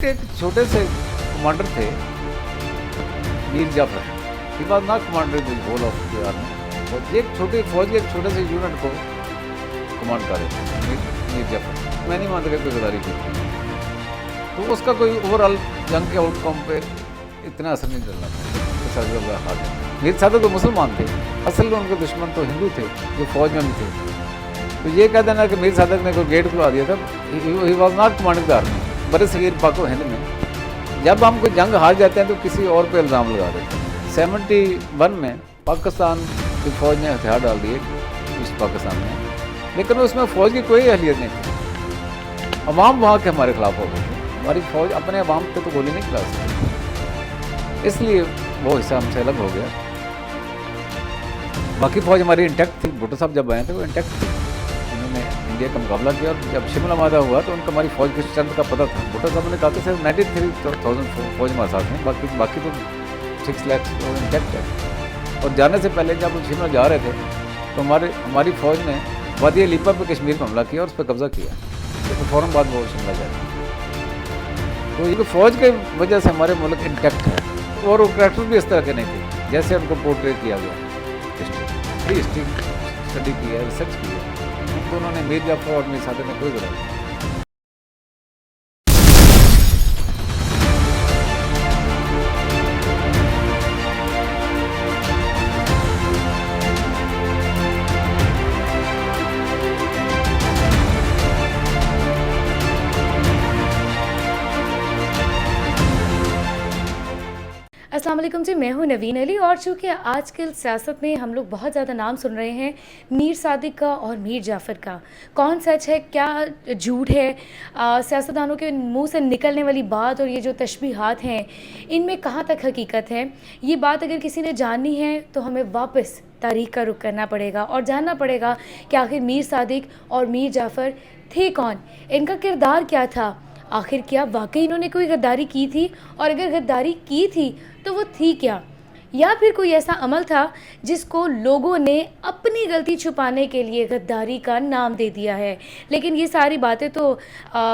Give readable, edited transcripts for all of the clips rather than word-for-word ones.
एक छोटे से कमांडर थे Mir Jafar. He was not commander the whole of the army. और एक छोटी फौज के एक छोटे से यूनिट को कमांड कर रहे थे मीर जाफर। मैं नहीं मानता कि कोई गद्दारी की, तो उसका कोई ओवरऑल जंग के आउटकम पे इतना असर नहीं डलना था। मीर सादक तो मुसलमान थे, असल में उनके दुश्मन तो हिंदू थे जो फौज में भी थे। तो ये कह देना कि मीर सादक ने कोई गेट खुला दिया था, ही was not commanding the army. बड़े सगीर पाको हिंद में जब हम कोई जंग हार जाते हैं तो किसी और पे इल्ज़ाम लगा देते हैं। 71 में पाकिस्तान की फ़ौज ने हथियार डाल दिए ईस्ट पाकिस्तान में, लेकिन उसमें फ़ौज की कोई अहलियत नहीं थी। अवाम वहाँ के हमारे खिलाफ हो गए थे। हमारी फ़ौज अपने अवाम पे तो गोली नहीं चला सकती, इसलिए वो हिस्सा हमसे अलग हो गया। बाकी फ़ौज हमारी इंटैक्ट थी। भुट्टो साहब जब आए थे वो इंटैक्ट थी, उन्होंने इंडिया का मुकाबला किया। और जब शिमला मादा हुआ तो उनको हमारी फ़ौज की स्ट्रेंथ का पता था। भुट्टो साहब ने कहा कि सिर्फ 93,000 फ़ौज हमारे साथ हैं, बाकी तो 6 लाख इंटैक्ट है। और जाने से पहले जब शिमला जा रहे थे तो हमारी फ़ौज ने वादी लीपा पे कश्मीर पर हमला किया और उस पर कब्ज़ा किया, तो फ़ौरन बाद वो शिमला जाए। तो ये फ़ौज के वजह से हमारे मुल्क इंटैक्ट है। और वो करैक्टर भी इस तरह के नहीं थे जैसे उनको पोर्ट्रेट किया गया। हिस्ट्री स्टडी किया, रिसर्च किया, उनको उन्होंने मीर जाफर और मीर सादक में कोई गलत नहीं। अस्सलाम वालेकुम जी, मैं हूं नवीन अली। और चूँकि आजकल सियासत में हम लोग बहुत ज़्यादा नाम सुन रहे हैं मीर सादिक का और मीर जाफ़र का, कौन सच है क्या झूठ है, सियासतदानों के मुंह से निकलने वाली बात और ये जो तशबीहात हैं इनमें कहाँ तक हकीकत है, ये बात अगर किसी ने जाननी है तो हमें वापस तारीख़ का रुख करना पड़ेगा और जानना पड़ेगा कि आखिर मीर सादिक और मीर जाफ़र थे कौन, इनका किरदार क्या था, आखिर क्या वाकई इन्होंने कोई गद्दारी की थी, और अगर गद्दारी की थी तो वो थी क्या, या फिर कोई ऐसा अमल था जिसको लोगों ने अपनी गलती छुपाने के लिए गद्दारी का नाम दे दिया है। लेकिन ये सारी बातें तो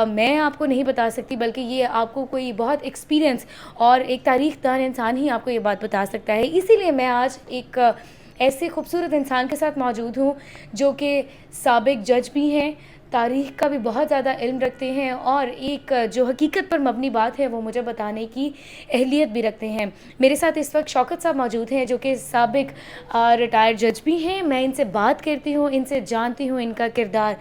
मैं आपको नहीं बता सकती, बल्कि ये आपको कोई बहुत एक्सपीरियंस और एक तारीख़ दान इंसान ही आपको ये बात बता सकता है। इसीलिए मैं आज एक ऐसे खूबसूरत इंसान के साथ मौजूद हूँ जो कि साबिक जज भी हैं, तारीख़ का भी बहुत ज़्यादा इल्म रखते हैं, और एक जो हकीकत पर मबनी बात है वो मुझे बताने की अहलियत भी रखते हैं। मेरे साथ इस वक्त शौकत साहब मौजूद हैं जो कि साबिक रिटायर्ड जज भी हैं। मैं इनसे बात करती हूँ, इनसे जानती हूँ इनका किरदार।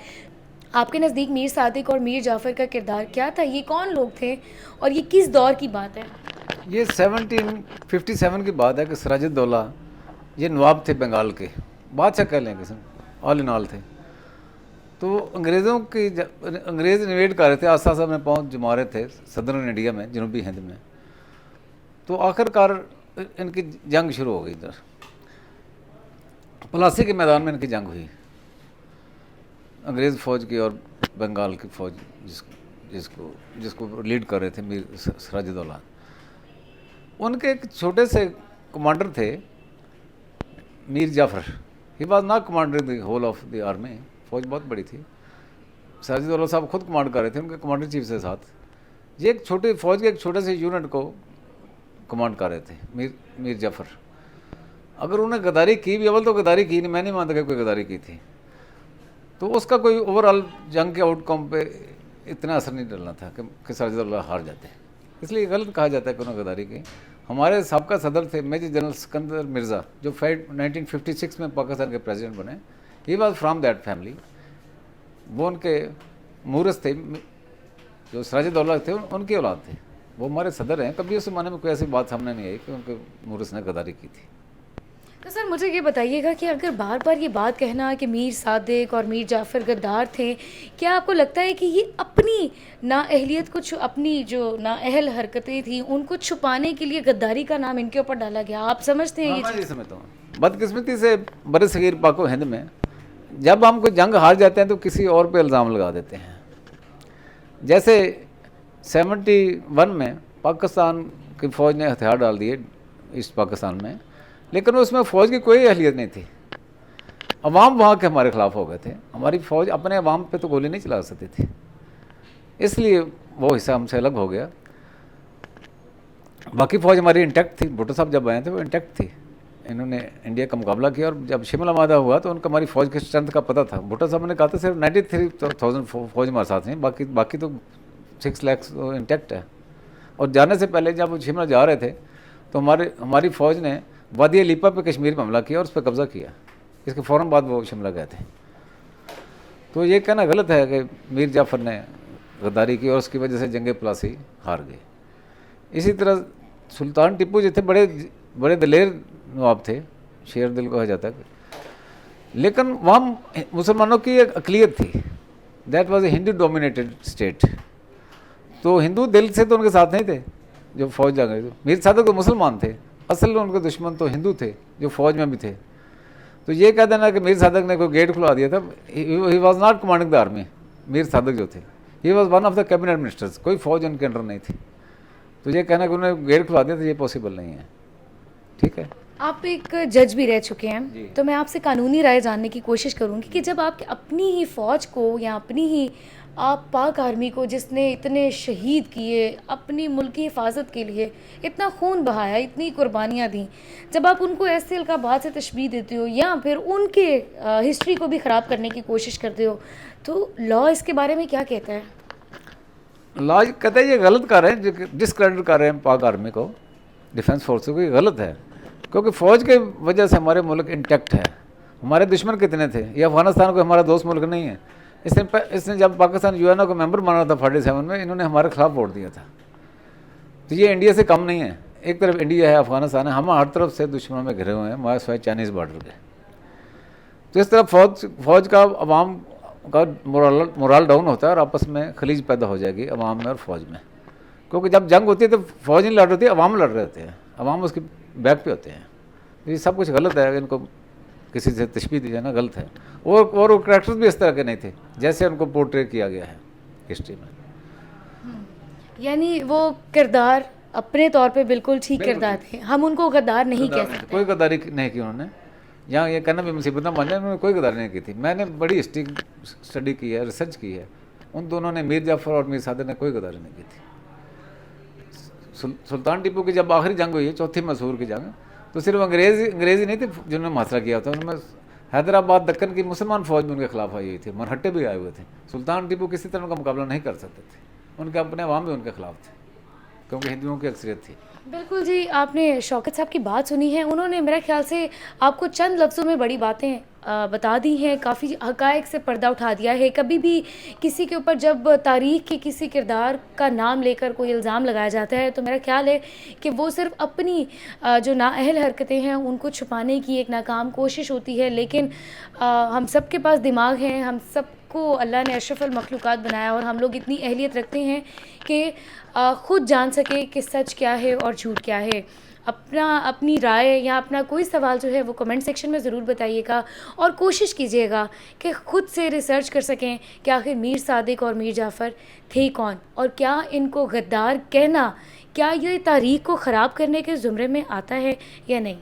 आपके नज़दीक मीर सादिक और मीर जाफ़र का किरदार क्या था, ये कौन लोग थे और ये किस दौर की बात है? ये 1757 की बात है कि सिराजुद्दौला ये नवाब थे बंगाल के, बादशाह कह लें किस्म, ऑल इन ऑल थे। तो अंग्रेज़ इन्वेड कर रहे थे, आस्ता आस्ता में पहुँच जमा रहे थे सदर्न इंडिया में, जनूबी हिंद में। तो आखिरकार इनकी जंग शुरू हो गई। इधर प्लासी के मैदान में इनकी जंग हुई, अंग्रेज़ फ़ौज की और बंगाल की फ़ौज जिसको लीड कर रहे थे मीर सिराजुद्दौला। उनके एक छोटे से कमांडर थे Mir Jafar. He was not commander the whole of the army. फ़ौज बहुत बड़ी थी, सिराजुद्दौला साहब खुद कमांड कर रहे थे उनके कमांडर चीफ से साथ। ये एक छोटी फ़ौज के एक छोटे से यूनिट को कमांड कर रहे थे मीर जाफ़र। अगर उन्होंने गद्दारी की भी, अव्वल तो गद्दारी की नहीं, मैं नहीं मानता कि कोई गद्दारी की थी, तो उसका कोई ओवरऑल जंग के आउटकम पे इतना असर नहीं डलना था कि सिराजुद्दौला हार जाते। इसलिए गलत कहा जाता है कि उन्होंने गद्दारी की। हमारे साबका सदर थे मेजर जनरल सिकंदर मिर्ज़ा, जो 1956 में पाकिस्तान के प्रेसिडेंट बने। He was from that family. वो उनके मूरस थे, जो सिराजुद्दौला थे उनकी औलाद थे। वो हमारे सदर हैं। कभी उस ज़माने में कोई ऐसी बात सामने नहीं आई कि उनके मूरस ने गद्दारी की थी। तो सर मुझे ये बताइएगा कि अगर बार बार ये बात कहना कि मीर सादिक और मीर जाफ़र गद्दार थे, क्या आपको लगता है कि ये अपनी नाअहलियत को अपनी जो नाअहल हरकतें थी उनको छुपाने के लिए गद्दारी का नाम इनके ऊपर डाला गया? आप समझते हैं? मैं ये समझता हूँ बदकिस्मती से बड़े सगीर पाको हिंद में जब हम कोई जंग हार जाते हैं तो किसी और पे इल्ज़ाम लगा देते हैं। जैसे 71 में पाकिस्तान की फ़ौज ने हथियार डाल दिए ईस्ट पाकिस्तान में, लेकिन उसमें फ़ौज की कोई अहलियत नहीं थी। अवाम वहाँ के हमारे खिलाफ हो गए थे। हमारी फ़ौज अपने अवाम पे तो गोली नहीं चला सकती थी, इसलिए वो हिस्सा हमसे अलग हो गया। बाकी फौज हमारी इंटैक्ट थी, भुट्टो साहब जब आए थे वो इंटैक्ट थी, इन्होंने इंडिया का मुकाबला किया। और जब शिमला मादा हुआ तो उनको हमारी फ़ौज की स्ट्रेंथ का पता था। भुट्टो साहब ने कहा था सिर्फ 93,000 फौज हमारे साथ नहीं, बाकी तो 6 लाख इंटैक्ट है। और जाने से पहले जब वो शिमला जा रहे थे तो हमारी फ़ौज ने वादी लीपा पे कश्मीर में हमला किया और उस पर कब्ज़ा किया। इसके फ़ौरन बाद वो शिमला गए थे। तो ये कहना गलत है कि मीर जाफ़र ने गद्दारी की और उसकी वजह से जंग प्लासी हार गए। इसी तरह सुल्तान टिप्पू जो थे बड़े बड़े दलेर नवाब थे, शेर दिल कहा जाता है, लेकिन वहाँ मुसलमानों की एक अक़लियत थी। That was a Hindu dominated state. तो हिंदू दिल से तो उनके साथ नहीं थे जो फौज जा गए थे। मीर सादक तो मुसलमान थे, असल में उनके दुश्मन तो हिंदू थे जो फौज में भी थे। तो ये कह देना कि मीर सादक ने कोई गेट खुला दिया था, he was not commanding the army. Mir Sadiq जो थे he was one of the cabinet ministers, कोई फौज उनके अंडर नहीं थी। तो ये कहना कि उन्होंने गेट खुला दिया तो ये पॉसिबल नहीं है। ठीक है, आप एक जज भी रह चुके जी। हैं, तो मैं आपसे कानूनी राय जानने की कोशिश करूंगी कि जब आप अपनी ही फ़ौज को या अपनी ही आप पाक आर्मी को, जिसने इतने शहीद किए, अपनी मुल्क की हिफाजत के लिए इतना खून बहाया, इतनी कुर्बानियाँ दी, जब आप उनको ऐसे अलकाबात से तशबीह देते हो या फिर उनके हिस्ट्री को भी ख़राब करने की कोशिश करते हो, तो लॉ इसके बारे में क्या कहता है? लॉ कहते हैं ये गलत कर रहे हैं, डिसक्रेडिट कर रहे हैं पाक आर्मी को, डिफेंस फोर्स को। ये गलत है क्योंकि फ़ौज के वजह से हमारे मुल्क इंटैक्ट है। हमारे दुश्मन कितने थे? ये अफ़गानिस्तान को हमारा दोस्त मुल्क नहीं है। इसने जब पाकिस्तान यूएनओ का मेंबर बना था 47 में, इन्होंने हमारे खिलाफ वोट दिया था। तो ये इंडिया से कम नहीं है। एक तरफ इंडिया है, अफ़गानिस्तान है, हम हर तरफ से दुश्मनों में घिरे हुए हैं, हमारे सिवाय चाइनीज़ बॉर्डर के। तो इस तरह फ़ौज का अवाम का मोरल डाउन होता है और आपस में खलीज पैदा हो जाएगी अवाम में और फ़ौज में। क्योंकि जब जंग होती है तो फ़ौज नहीं लड़ रही होती, अवाम लड़ रहे होते हैं, अवाम उसकी बैक पे होते हैं। तो ये सब कुछ गलत है, इनको किसी से तशबीह दी जाना गलत है। और वो करैक्टर्स भी इस तरह के नहीं थे जैसे उनको पोर्ट्रे किया गया है हिस्ट्री में। यानी वो किरदार अपने तौर पे बिल्कुल ठीक किरदार थे, हम उनको गद्दार नहीं कह सकते। कोई गद्दारी नहीं की उन्होंने, यहाँ ये कहना भी मुसीबत बन जाए, उन्होंने कोई गद्दारी नहीं की थी। मैंने बड़ी हिस्ट्री स्टडी की है, रिसर्च की है। उन दोनों ने, मीर जाफ़र और मीर सादक ने कोई गद्दारी नहीं की थी। सुल्तान टीपू की जब आखिरी जंग हुई है, चौथी मैसूर की जंग, तो सिर्फ अंग्रेज़ी नहीं थे जिन्होंने मुहासरा किया था, उनमें हैदराबाद दक्कन की मुसलमान फ़ौज भी उनके खिलाफ आई हुई थी, मरहट्टे भी आए हुए थे। सुल्तान टीपू किसी तरह उनका मुकाबला नहीं कर सकते थे, उनके अपने अवाम भी उनके खिलाफ थे क्योंकि हिंदुओं की अक्सरियत थी। बिल्कुल जी, आपने शौकत साहब की बात सुनी है, उन्होंने मेरे ख्याल से आपको चंद लफ्ज़ों में बड़ी बातें बता दी हैं, काफ़ी हक़ाइक़ से पर्दा उठा दिया है। कभी भी किसी के ऊपर जब तारीख़ के किसी किरदार का नाम लेकर कोई इल्ज़ाम लगाया जाता है तो मेरा ख्याल है कि वो सिर्फ़ अपनी जो नाअहल हरकतें हैं उनको छुपाने की एक नाकाम कोशिश होती है। लेकिन हम सब के पास दिमाग हैं, हम सबको अल्लाह ने अशरफुल मखलूक़ात बनाया और हम लोग इतनी अहलियत रखते हैं कि ख़ुद जान सके कि सच क्या है और झूठ क्या है। अपनी राय या अपना कोई सवाल जो है वो कमेंट सेक्शन में ज़रूर बताइएगा और कोशिश कीजिएगा कि ख़ुद से रिसर्च कर सकें कि आखिर मीर सादिक और मीर जाफ़र थे कौन और क्या इनको गद्दार कहना, क्या ये तारीख़ को ख़राब करने के ज़ुमरे में आता है या नहीं।